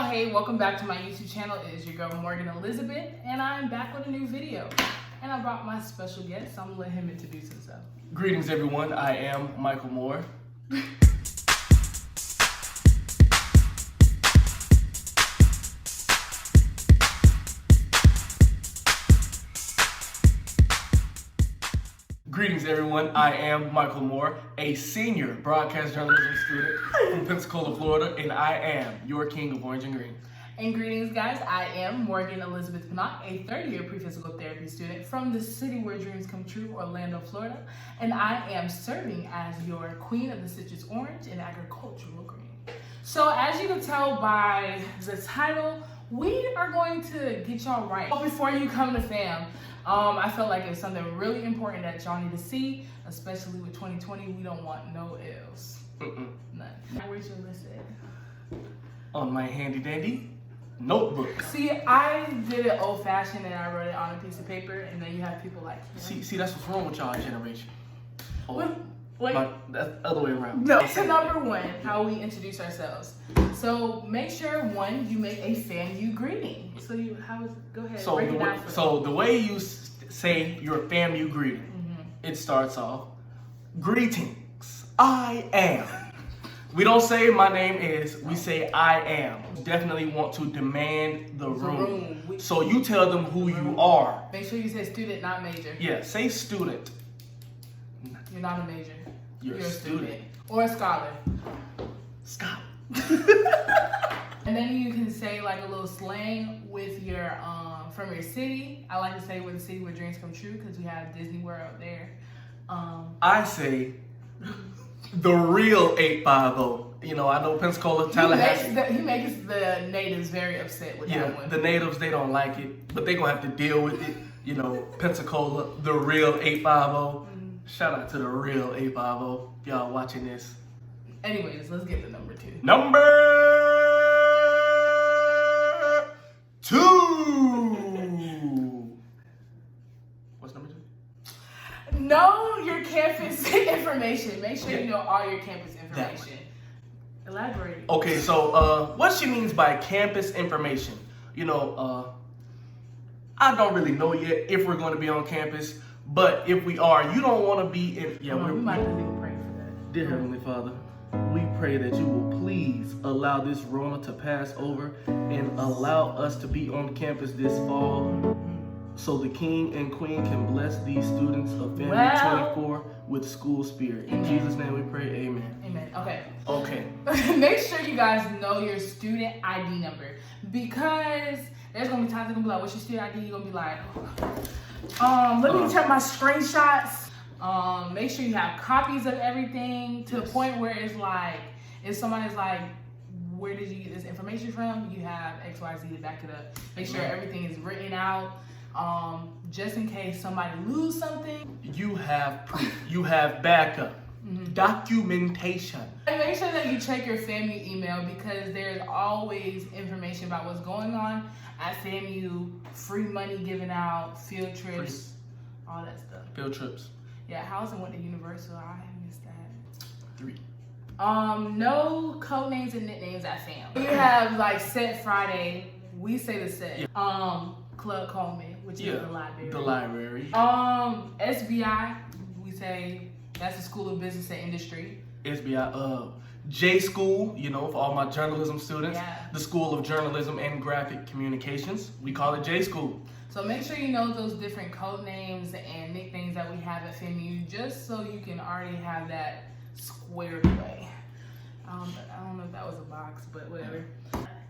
y'all, hey, welcome back to my YouTube channel. It is your girl Morgan Elizabeth, and I'm back with a new video. And I brought my special guest, so I'm gonna let him introduce himself. Greetings everyone, I am Michael Moore. Greetings everyone, I am Michael Moore, a senior broadcast journalism student from Pensacola, Florida, and I am your king of orange and green. And greetings guys, I am Morgan Elizabeth Pinnock, a third-year pre-physical therapy student from the city where dreams come true, Orlando, Florida. And I am serving as your queen of the citrus orange and agricultural green. So as you can tell by the title, we are going to get y'all right. But before you come to FAM, I felt like it's something really important that y'all need to see, especially with 2020. We don't want no L's. None. Where's your list at? On my handy dandy notebook. See, I did it old fashioned and I wrote it on a piece of paper, and then you have people like See, that's what's wrong with y'all generation. Wait. That's the other way around. No. So number one, how we introduce ourselves. So make sure one, you make a FAMU greeting. So go ahead. So break it down for me. so the way you say your FAMU greeting, it starts off, greetings, I am. We don't say my name is, we say I am. Definitely want to demand the room. So you tell them who you are. Make sure you say student, not major. Yeah, say student. You're not a major. You're a student. Or a scholar. Scholar. And then you can say like a little slang with your from your city. I like to say with the city where dreams come true because we have Disney World there. I say the real 850. You know, I know Pensacola, Tallahassee. He makes the natives very upset with that one. The natives, they don't like it, but they gonna have to deal with it. You know, Pensacola, the real 850. Shout out to the real 850. Y'all watching this. Anyways, let's get to number 2. Number 2. What's number 2? Know your campus information. Make sure you know all your campus information. Elaborate. Okay, so what she means by campus information. You know, I don't really know yet if we're going to be on campus, but if we are, you don't want to be in. Yeah, we might have to pray for that. Dear Heavenly Father, we pray that you will please allow this Rona to pass over and allow us to be on campus this fall so the king and queen can bless these students of FAMU 24 with school spirit. In Jesus' name we pray, amen. Amen. Okay. Okay. Make sure you guys know your student ID number, because there's going to be times you're going to be like, what's your student ID? You're going to be like, let me check my screenshots. Make sure you have copies of everything to the point where it's like, if somebody's like, where did you get this information from? You have XYZ to back it up. Make sure everything is written out, just in case somebody lose something. You have proof. You have backup. Documentation. And make sure that you check your FAMU email, because there's always information about what's going on at FAMU, free money given out, field trips, all that stuff. Field trips. Yeah, Housing went to Universal. I missed that. 3. No code names and nicknames at FAM. We have like Set Friday. We say the set. Yeah. Club Coleman, which is the library. The library. SBI, we say that's the School of Business and Industry. SBI. J School, you know, for all my journalism students. Yeah. The School of Journalism and Graphic Communications. We call it J School. So make sure you know those different code names and nicknames that we have at FAMU, just so you can already have that squared away. I don't know if that was a box, but whatever.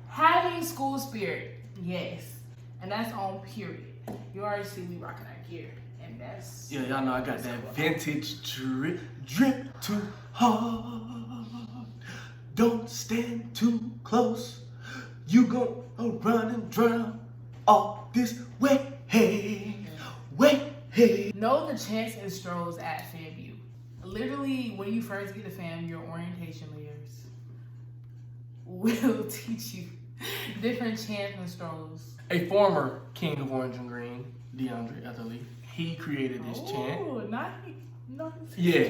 Having school spirit, yes. And that's on period. You already see we rocking our gear. And that's... Yeah, y'all know I got that vintage drip too hard. Don't stand too close. You gonna run and drown all this way. Know the chants and strolls at FAMU. Literally, when you first get to FAM, your orientation leaders will teach you different chants and strolls. A former king of orange and green, DeAndre Etherly, he created this chant. Oh, nice. Yeah.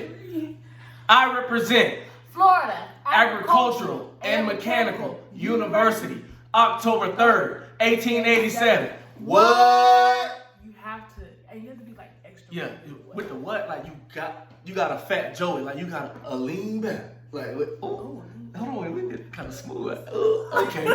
I represent Florida Agricultural and Mechanical University. October 3rd, 1887. What? You have to, and you have to be like extra. Yeah, with the what? Like you got a fat Joey, like you got a lean back. Like, oh, hold on, we did kind of smooth. Okay.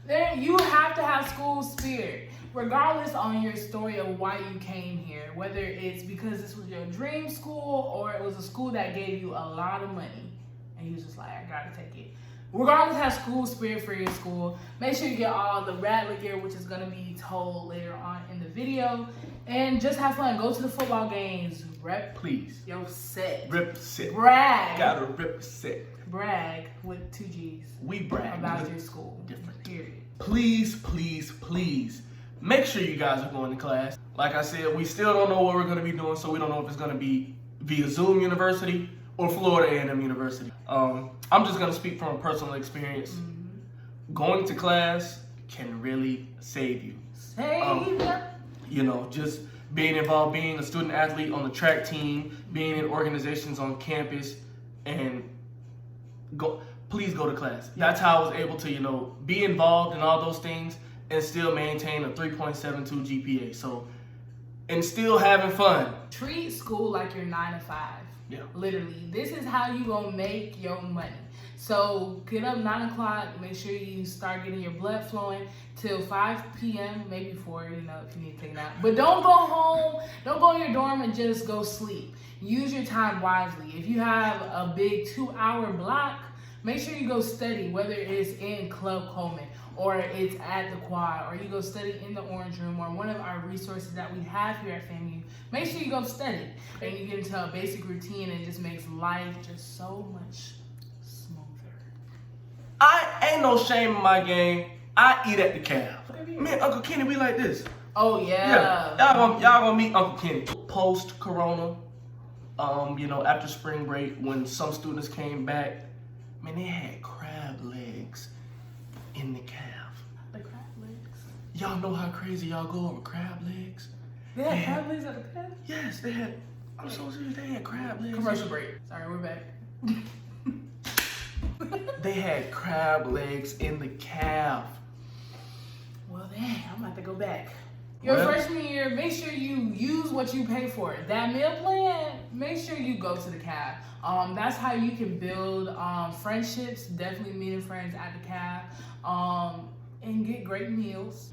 Then you have to have school spirit, regardless on your story of why you came here. Whether it's because this was your dream school or it was a school that gave you a lot of money, and you was just like, I gotta take it. Regardless, have school spirit for your school. Make sure you get all the Rattler gear, which is gonna be told later on in the video, and just have fun. Go to the football games. Rep, please. Yo, set. Rip set. Brag. Gotta rip set. Brag with 2 G's. We brag about your school. Different. Period. Please, please, please. Make sure you guys are going to class. Like I said, we still don't know what we're gonna be doing, so we don't know if it's gonna be via Zoom University or Florida A&M University. I'm just gonna speak from a personal experience. Mm-hmm. Going to class can really save you. You know, just being involved, being a student athlete on the track team, being in organizations on campus, and please go to class. That's how I was able to, you know, be involved in all those things and still maintain a 3.72 GPA. So, and still having fun. Treat school like you're 9 to 5. Yeah. Literally. This is how you gonna make your money. So get up 9 o'clock, make sure you start getting your blood flowing till 5 p.m., maybe 4, you know, if you need to take a nap. But don't go home, don't go in your dorm and just go sleep. Use your time wisely. If you have a big 2-hour block, make sure you go study, whether it's in Club Coleman or it's at the quad, or you go study in the Orange Room or one of our resources that we have here at FAMU. Make sure you go study and you get into a basic routine, and it just makes life just so much smoother. I ain't no shame in my game. I eat at the calf. Man, Uncle Kenny, we like this. Oh yeah. Y'all gonna meet Uncle Kenny. Post Corona, you know, after spring break, when some students came back, man, they had crab legs in the calf. The crab legs. Y'all know how crazy y'all go over crab legs? They had crab legs at the calf? Yes, they had. I'm so serious. They had crab legs. Commercial break. Sorry, we're back. They had crab legs in the calf. Well, dang, I'm about to go back. Your freshman year, make sure you use what you pay for. That meal plan, make sure you go to the CAF. That's how you can build friendships, definitely meeting friends at the CAF, and get great meals.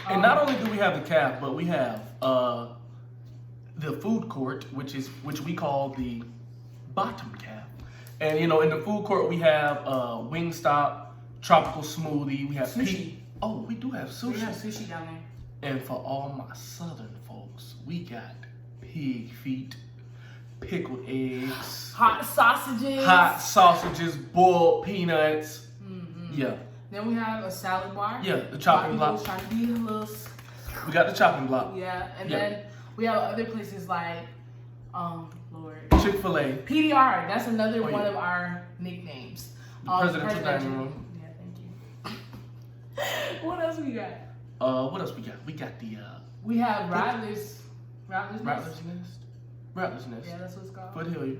And not only do we have the CAF, but we have the food court, which we call the bottom CAF. And you know, in the food court we have Wingstop, tropical smoothie. We have sushi. We do have sushi. We have sushi down there. And for all my southern folks, we got pig feet, pickled eggs, hot sausages, boiled peanuts. Mm-hmm. Yeah. Then we have a salad bar. Yeah, the chopping block. We got the chopping block. Yeah, and then we have other places like, Lord. Chick-fil-A. PDR, that's another one of our nicknames. Presidential Dining Room. Yeah, thank you. What else we got? What else we got? We got the we have Rattler's Nest. Yeah, that's what it's called. Foothill.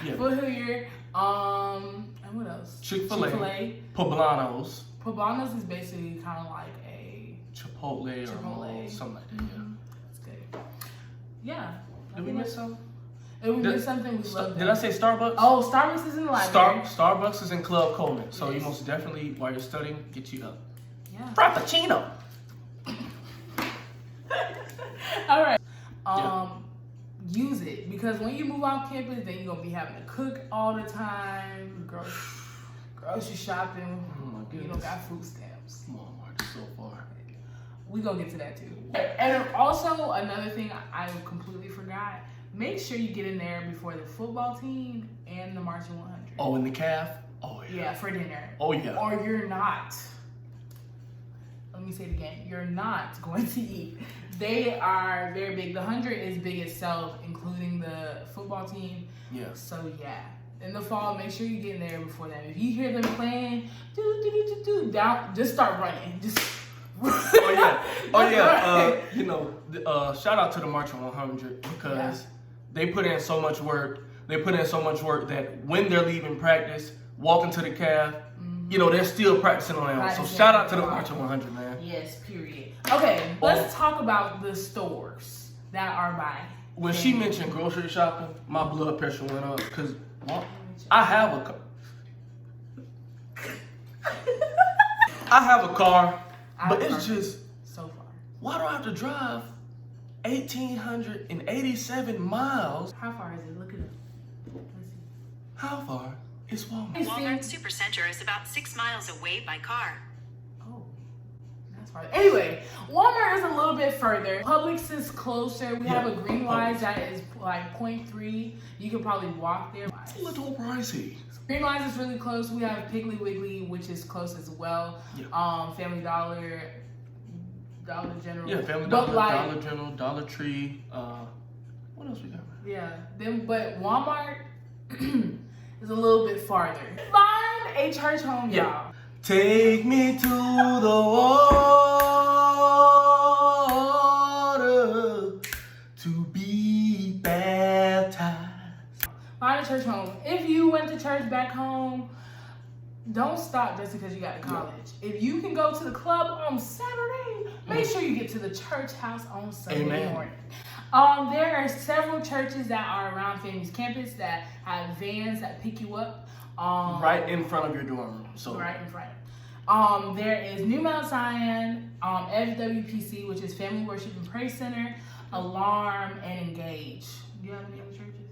Yeah. Foothill. And what else? Chick-fil-A. Poblanos. Poblanos is basically kind of like a Chipotle or something like that. Mm-hmm. It's good. Yeah. Did we miss something? If we missed something, we love Did I say Starbucks? Oh, Starbucks is in the library. Starbucks is in Club Coleman. So you most definitely, while you're studying, get you up. Yeah. Frappuccino. All right. Use it, because when you move off campus, then you're gonna be having to cook all the time. Grocery shopping. Oh my goodness. You don't got food stamps. Walmart is so far. We gonna get to that too. And also another thing I completely forgot. Make sure you get in there before the football team and the marching 100. Oh, in the calf? Oh yeah. Yeah, for dinner. Oh yeah. Or you're not. Let me say it again. You're not going to eat. They are very big. The 100 is big itself, including the football team. Yeah. So yeah. In the fall, make sure you get in there before them. If you hear them playing, down, just start running. Just. You know, shout out to the Marching 100 because they put in so much work. They put in so much work that when they're leaving practice, walking to the calf, you know, they're still practicing on that. So shout out to the March of 100, man. Yes, period. Okay, let's talk about the stores that are by. When she mentioned grocery shopping, my blood pressure went up because I have a car. I have a car, but it's just so far. Why do I have to drive 1,887 miles? How far is it? Look it up. Let's see. How far is Walmart? Walmart Supercenter is about 6 miles away by car. Oh, that's far. Anyway, Walmart is a little bit further. Publix is closer. We have a Greenwise that is like 0.3. You could probably walk there. It's a little pricey. Greenwise is really close. We have Piggly Wiggly, which is close as well. Yeah. Family Dollar, Dollar General. Yeah, Family Dollar, Dollar General, Dollar Tree. What else we got? Yeah, but Walmart is a little bit farther. Find a church home, y'all. Take me to the water to be baptized. Find a church home. If you went to church back home, don't stop just because you got to college. If you can go to the club on Saturday, make sure you get to the church house on Sunday morning. There are several churches that are around FAMU's campus that have vans that pick you up. Right in front of your dorm room. So right in front. There is New Mount Zion, FWPC, which is Family Worship and Praise Center, Alarm, and Engage. Do you have any other churches?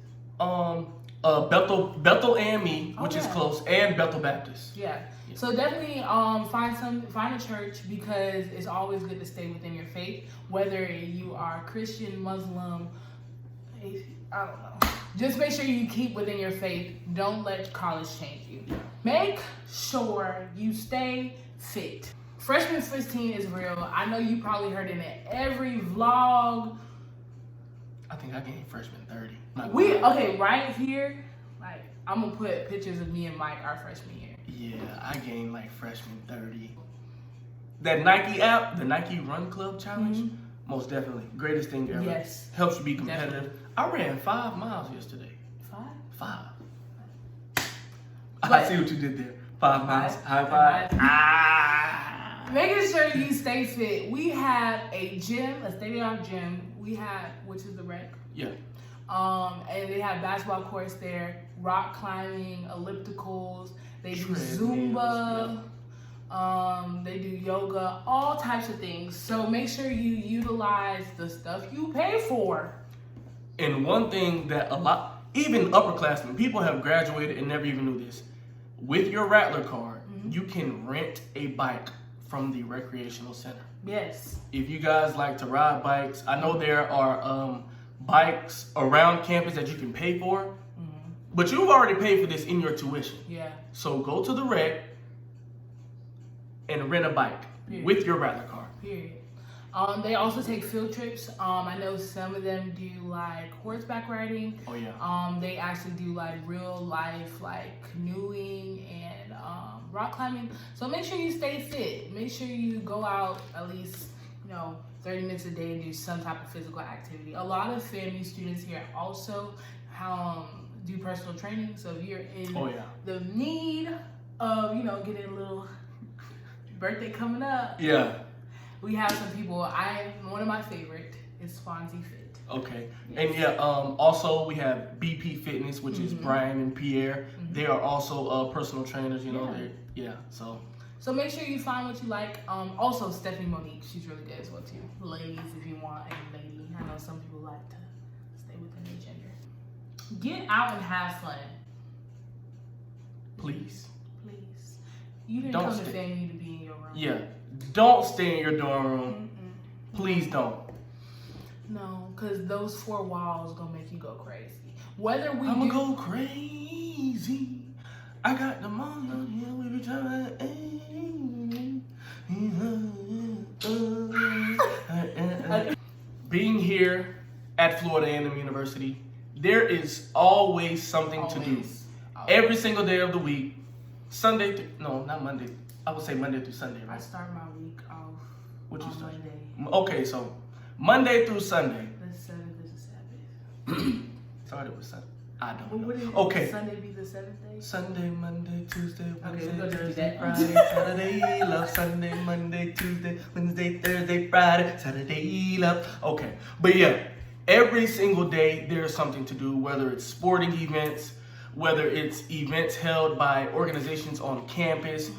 Bethel AME, which is close, and Bethel Baptist. Yeah. So definitely find a church because it's always good to stay within your faith, whether you are Christian, Muslim, I don't know. Just make sure you keep within your faith. Don't let college change you. Make sure you stay fit. Freshman 15 is real. I know you probably heard it in every vlog. I think I gained freshman 30. Right here, like I'm gonna put pictures of me and Mike our freshman year. Yeah, I gained like freshman 30. That Nike app, the Nike Run Club Challenge, most definitely. Greatest thing ever. Yes. Helps you be competitive. Definitely. I ran 5 miles yesterday. 5? I see what you did there. 5 miles. High five. Making sure you stay fit. We have a gym, a state-of-the-art gym. Which is the rec. Yeah. And they have basketball courts there, rock climbing, ellipticals. They do Zumba. They do yoga, all types of things. So make sure you utilize the stuff you pay for. And one thing that even upperclassmen, people have graduated and never even knew this. With your Rattler card, you can rent a bike from the recreational center. Yes. If you guys like to ride bikes, I know there are bikes around campus that you can pay for, but you've already paid for this in your tuition. Yeah. So go to the rec and rent a bike with your Rattler card. Period. They also take field trips. I know some of them do like horseback riding. Oh yeah. They actually do like real life like canoeing and rock climbing. So make sure you stay fit. Make sure you go out at least 30 minutes a day and do some type of physical activity. A lot of FAMU students here also do personal training. So if you're in the need of getting a little birthday coming up. Yeah. We have some people. One of my favorite is Fonzie Fit. Okay. Yes. And also we have BP Fitness, which is Brian and Pierre. They are also personal trainers, So make sure you find what you like. Also Stephanie Monique, she's really good as well too. Ladies, if you want a lady. I know some people like to stay within their gender. Get out and have fun. Please. You didn't come to FAMU to be in your room. Yeah. Don't stay in your dorm room. Please don't. No, because those 4 walls gonna make you go crazy. I'ma go crazy. I got the money on here. We be trying to. Being here at Florida A&M University, there is always something to do. Every single day of the week. Not Monday. I would say Monday through Sunday, right? I start my week off on Monday. Okay, so Monday through Sunday. The 7th is a Sabbath. Started with Sunday. I don't Well, know. what is it? Okay. Sunday be the seventh day? Sunday, Monday, Tuesday, Wednesday, we're gonna do Thursday, that. Friday, Saturday, love. Sunday, Monday, Tuesday, Wednesday, Thursday, Friday, Saturday, love. Okay, but yeah, every single day there's something to do, whether it's sporting events, whether it's events held by organizations on campus.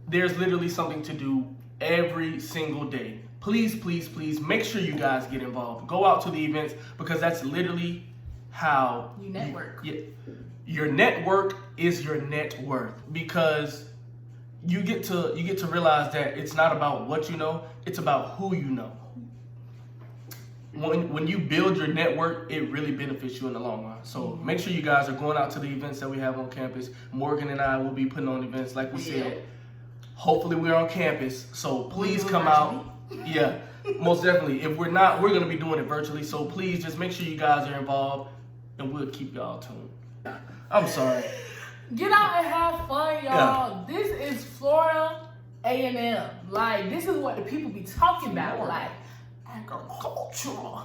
There's literally something to do every single day. Please, please, please make sure you guys get involved. Go out to the events because that's literally how You network. Your network is your net worth, because you get to realize that it's not about what you know, it's about who you know. When you build your network, it really benefits you in the long run. So make sure you guys are going out to the events that we have on campus. Morgan and I will be putting on events, like we said. Hopefully we're on campus, so please come out. Yeah, most definitely. If we're not, we're going to be doing it virtually. So please just make sure you guys are involved, and we'll keep y'all tuned. I'm sorry. Get out and have fun, y'all. This is Florida A&M. Like, this is what the people be talking about. Like, agricultural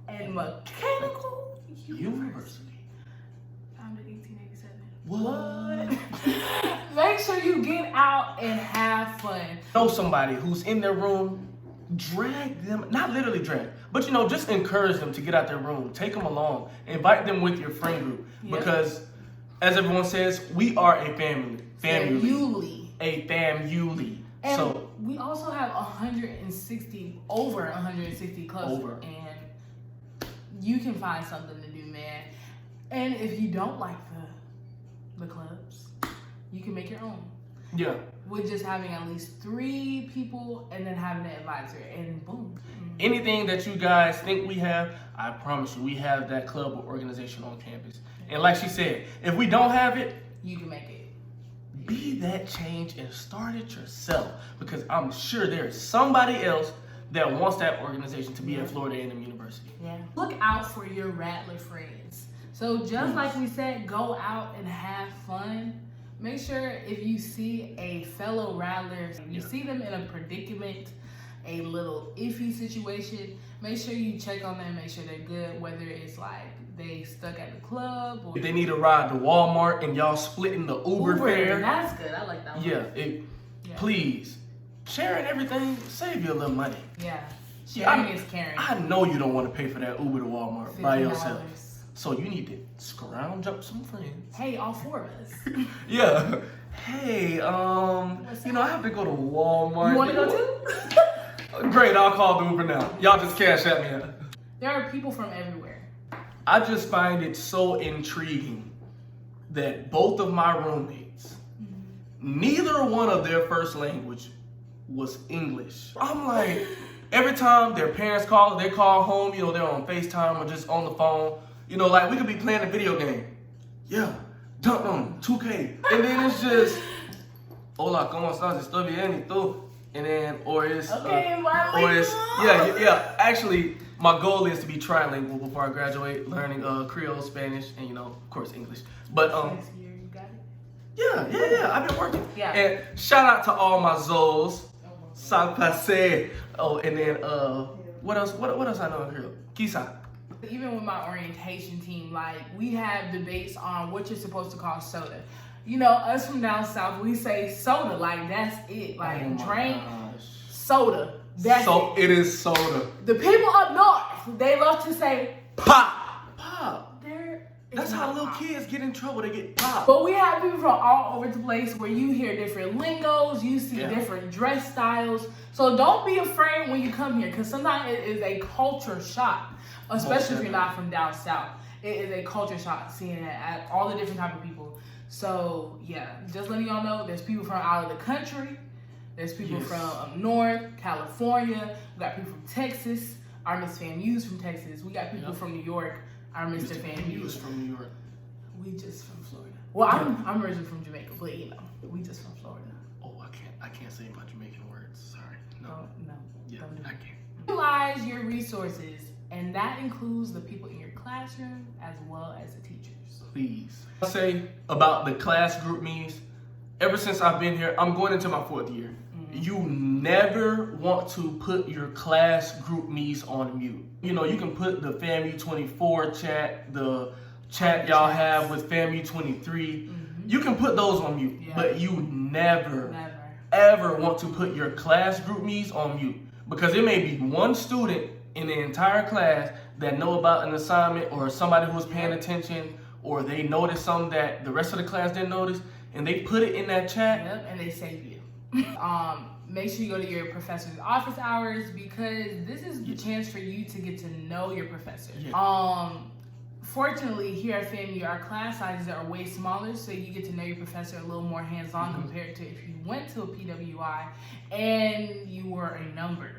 and mechanical University. Founded 1887. What? Make sure you get out and have fun. Know somebody who's in their room, drag them, not literally drag, but just encourage them to get out their room. Take them along. Invite them with your friend group. Because, as everyone says, we are a family. A family. And so we also have over 160 clubs. And you can find something to do, man. And if you don't like the clubs, you can make your own. Yeah. With just having at least 3 people and then having an advisor, and boom. Anything that you guys think we have, I promise you, we have that club or organization on campus. And like she said, if we don't have it, you can make it. Be that change and start it yourself, because I'm sure there's somebody else that wants that organization to be at Florida A&M University. Yeah. Look out for your Rattler friends. So just like we said, go out and have fun. Make sure if you see a fellow Rattler, you see them in a predicament, a little iffy situation, make sure you check on them, make sure they're good, whether it's like they stuck at the club or If they need a ride to Walmart and y'all splitting the Uber fare. That's good. I like that one. Please, sharing everything, save you a little money. Yeah. Sharing is caring. I know you don't want to pay for that Uber to Walmart by yourself. $50. So you need to scrounge up some friends. Hey, all 4 of us. Yeah. Hey, I have to go to Walmart. You want to go too? Great, I'll call the Uber now. Y'all just cash at me. There are people from everywhere. I just find it so intriguing that both of my roommates, neither one of their first language was English. I'm like, every time their parents call, they call home, they're on FaceTime or just on the phone. Like we could be playing a video game. Yeah, dunk on 2K. And then it's just, hola, ¿cómo estás? Estoy bien, ¿y tú? And then, yeah. Actually, my goal is to be trilingual before I graduate, learning Creole, Spanish, and of course, English. But Next year, you got it? yeah. I've been working. Yeah. And shout out to all my Zols. Sans passe. Oh, and then what else? What else I know in Creole? Kisa. Even with my orientation team, like, we have debates on what you're supposed to call soda. Us from down south, we say soda, like, that's it. Like, drink, soda, that's it. It is soda. The people up north, they love to say Pop. That's how little pop. kids get in trouble. They get pop. But we have people from all over the place where you hear different lingos, you see different dress styles. So don't be afraid when you come here, because sometimes it is a culture shock, especially if you're not from down south. It is a culture shock seeing all the different type of people. So yeah, just letting y'all know, there's people from out of the country. There's people from up north, California. We got people from Texas. Our Miss FAMU's from Texas. We got people from New York. Our Mr. FAMU's from New York. We just from Florida. Well, I'm originally from Jamaica, but we just from Florida. Oh, I can't say my Jamaican words. Sorry. No. Yeah, Don't do I it. can't. Utilize your resources, and that includes the people in your classroom as well as the teachers. Please. I say about the class group meetings, ever since I've been here, I'm going into my 4th year. You never want to put your class group meetings on mute. You can put the FAMU 24 chat, the chat y'all have with FAMU 23. You can put those on mute, but you never, ever want to put your class group me's on mute, because it may be one student in the entire class that know about an assignment, or somebody who's paying attention, or they noticed something that the rest of the class didn't notice, and they put it in that chat. Yep, and they save you. Make sure you go to your professor's office hours, because this is the chance for you to get to know your professor. Fortunately, here at FAMU, our class sizes are way smaller, so you get to know your professor a little more hands-on compared to if you went to a PWI and you were a number.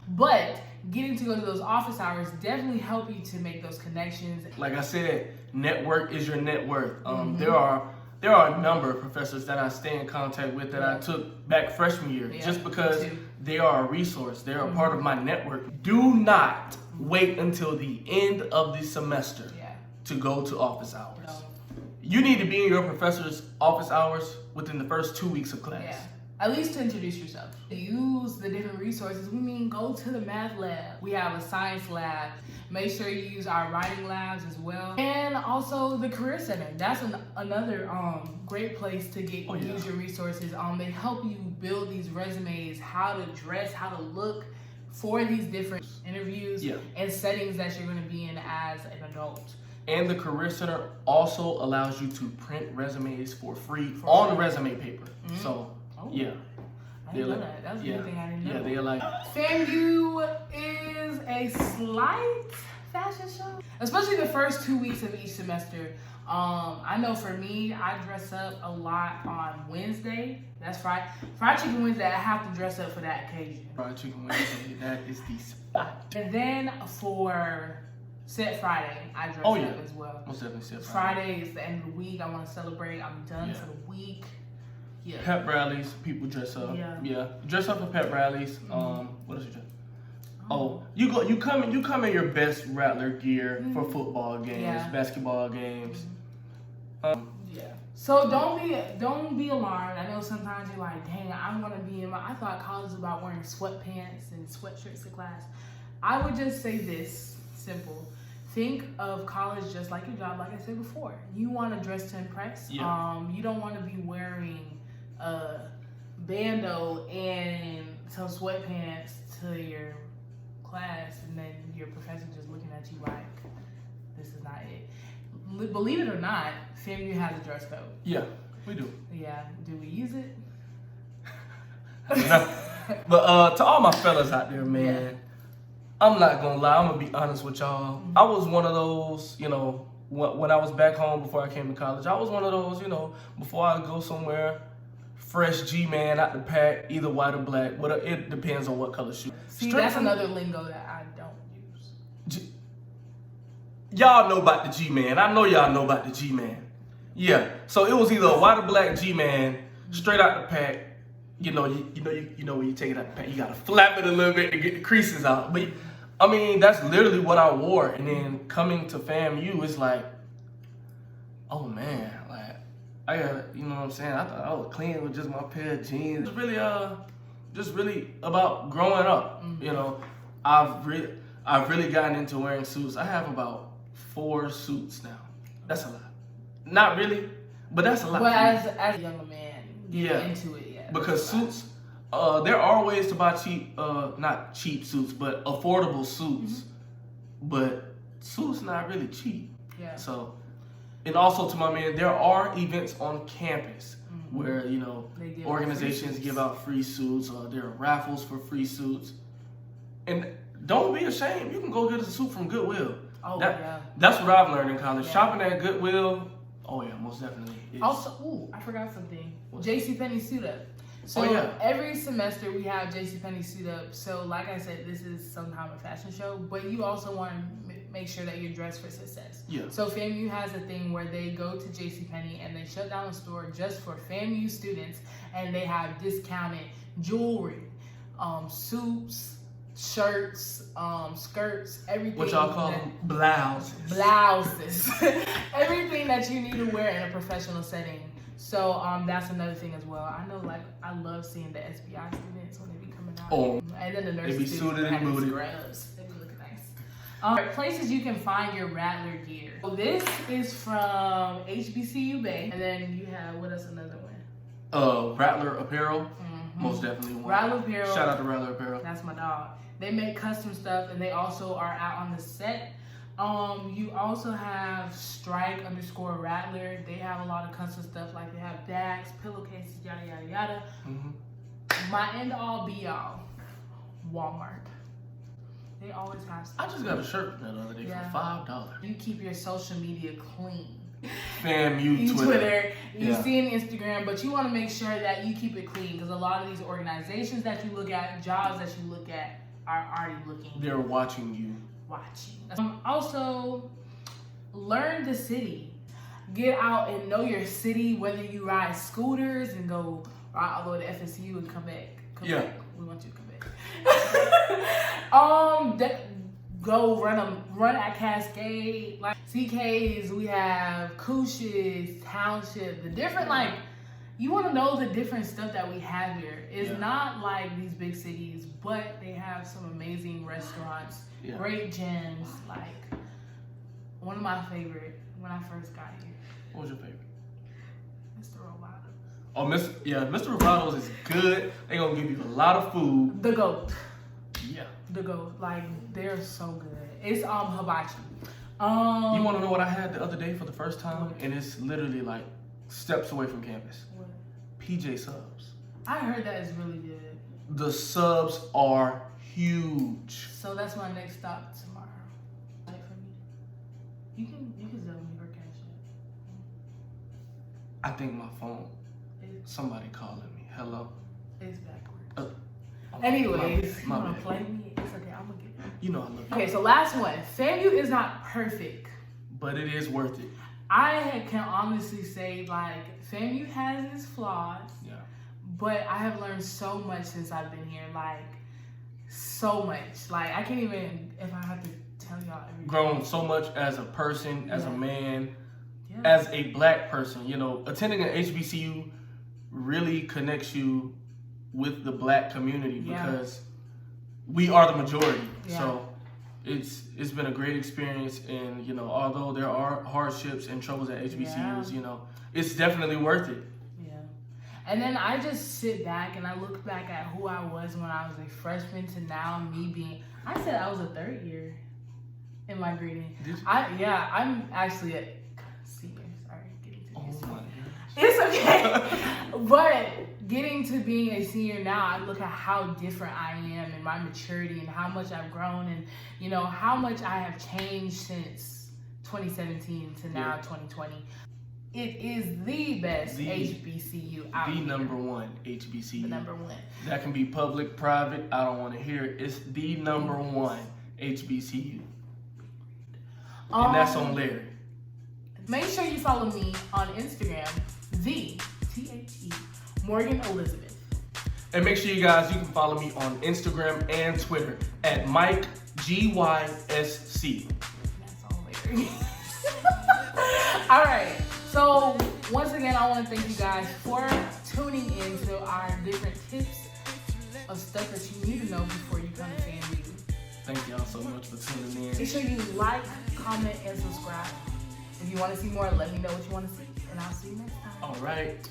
But getting to go to those office hours definitely help you to make those connections. Like I said, network is your net worth. There are a number of professors that I stay in contact with that I took back freshman year, just because they are a resource. They're a part of my network. Do not wait until the end of the semester to go to office hours. You need to be in your professor's office hours within the first 2 weeks of class. At least to introduce yourself. Use the different resources. We mean, go to the math lab. We have a science lab. Make sure you use our writing labs as well. And also the Career Center. That's another great place to use your resources. They help you build these resumes, how to dress, how to look for these different interviews and settings that you're going to be in as an adult. And the Career Center also allows you to print resumes for free on resume paper. So, I didn't know that. That was a good thing I didn't know. Yeah, they're like... FAMU is a slight fashion show, especially the first 2 weeks of each semester. I know for me, I dress up a lot on Wednesday. That's fried chicken Wednesday. I have to dress up for that occasion. Fried chicken Wednesday, that is the spot. And then for Set Friday, I dress up as well. Most definitely Set Friday is the end of the week. I want to celebrate. I'm done for the week. Pep rallies, people dress up. Dress up for pep rallies. What else you dress? You come in your best Rattler gear for football games, basketball games. So don't be alarmed. I know sometimes you're like, dang, I want to be in I thought college was about wearing sweatpants and sweatshirts to class. I would just say this, simple. Think of college just like your job, like I said before. You want to dress to impress. You don't want to be wearing a bando and some sweatpants to your class, and then your professor just looking at you like, this is not it. Believe it or not, FAMU has a dress code. Yeah, we do. Yeah, do we use it? But to all my fellas out there, man, I'm not gonna lie, I'm gonna be honest with y'all. I was one of those, when I was back home before I came to college, I was one of those, before I go somewhere, fresh G-man out the pack, either white or black. It depends on what color shoe. See, that's another lingo that I don't use. Y'all know about the G-man. I know y'all know about the G-man. Yeah, so it was either a white or black G-man, straight out the pack. When you take it out the pack, you gotta flap it a little bit to get the creases out. But I mean, that's literally what I wore. And then coming to FAMU, it's like, oh man, like I gotta, you know what I'm saying? I thought I was clean with just my pair of jeans. It's really, just really about growing up. I've really gotten into wearing suits. I have about 4 suits now. That's a lot. Not really, but that's a lot. But as a younger man, getting into it, because suits, there are ways to buy cheap, not cheap suits, but affordable suits. But suits not really cheap. So, and also to my man, there are events on campus where organizations give out free suits. There are raffles for free suits, and don't be ashamed. You can go get a suit from Goodwill. That's what I've learned in college. Shopping at Goodwill. Oh yeah, most definitely. Also, I forgot something. JCPenney suit up. So every semester we have JCPenney suit up. So like I said, this is some kind of fashion show, but you also want to make sure that you're dressed for success. So FAMU has a thing where they go to JCPenney and they shut down the store just for FAMU students, and they have discounted jewelry, suits, shirts, skirts, everything. What y'all call them? Blouses. Blouses. Everything that you need to wear in a professional setting. So that's another thing as well. I know, I love seeing the SBI students when they be coming out. And then the nurses they be suited and booted. Scrubs. They be looking nice. Places you can find your Rattler gear. So this is from HBCU Bay. And then you have, what else, another one? Rattler Apparel. Most definitely one. Rattler Apparel. Shout out to Rattler Apparel. That's my dog. They make custom stuff and they also are out on the set. You also have Strike_Rattler. They have a lot of custom stuff, like they have bags, pillowcases, yada yada yada. My end all be all, Walmart. They always have stuff. I just got a shirt from that other day for $5. You keep your social media clean. FAMU Twitter. You see an Instagram, but you want to make sure that you keep it clean because a lot of these organizations that you look at, jobs that you look at, are already looking. They're watching you. Also, learn the city. Get out and know your city, whether you ride scooters and go ride all the way to FSU and come back. Come back. We want you to come back. Go run at Cascade, like CKs. We have Couches, Township, the different you want to know the different stuff that we have here. It's not like these big cities, but they have some amazing restaurants, great gyms. Like one of my favorite when I first got here. What was your favorite? Mr. Roboto. Oh, Mr. Roboto's is good. They gonna give you a lot of food. The GOAT. Yeah. The GOAT. Like they're so good. It's hibachi. You want to know what I had the other day for the first time, and it's literally like steps away from campus. What? PJ subs. I heard that is really good. The subs are huge. So that's my next stop tomorrow. Wait for me. You can tell me your cash I think my phone. Somebody calling me. Hello. It's backwards. Anyways, you wanna play me? It's okay. I'm gonna get it. You know I love you. Okay, so last one. FAMU is not perfect, but it is worth it. I can honestly say FAMU has its flaws. Yeah. But I have learned so much since I've been here. So much. I can't even, if I have to tell y'all everything. Grown so much as a person, as a man, as a black person. You know, attending an HBCU really connects you with the black community because we are the majority. So it's been a great experience, and you know, although there are hardships and troubles at HBCUs, you know, it's definitely worth it. And then I just sit back and I look back at who I was when I was a freshman to now me being, I said I was a third year in my grading. Did you? I'm actually a senior. Sorry, getting to be a senior. It's okay. But getting to being a senior now, I look at how different I am and my maturity and how much I've grown and, you know, how much I have changed since 2017 to now 2020. It is the best HBCU out here. The number one HBCU. The number one. That can be public, private. I don't want to hear it. It's the number one HBCU. And that's on Larry. Make sure you follow me on Instagram, THE Morgan Elizabeth. And make sure you guys, you can follow me on Instagram and Twitter at Mike GYSC. That's all Larry. All right. So once again, I want to thank you guys for tuning in to our different tips of stuff that you need to know before you come to FAMU. Thank y'all so much for tuning in. Make sure you like, comment, and subscribe. If you want to see more, let me know what you want to see. And I'll see you next time. All right.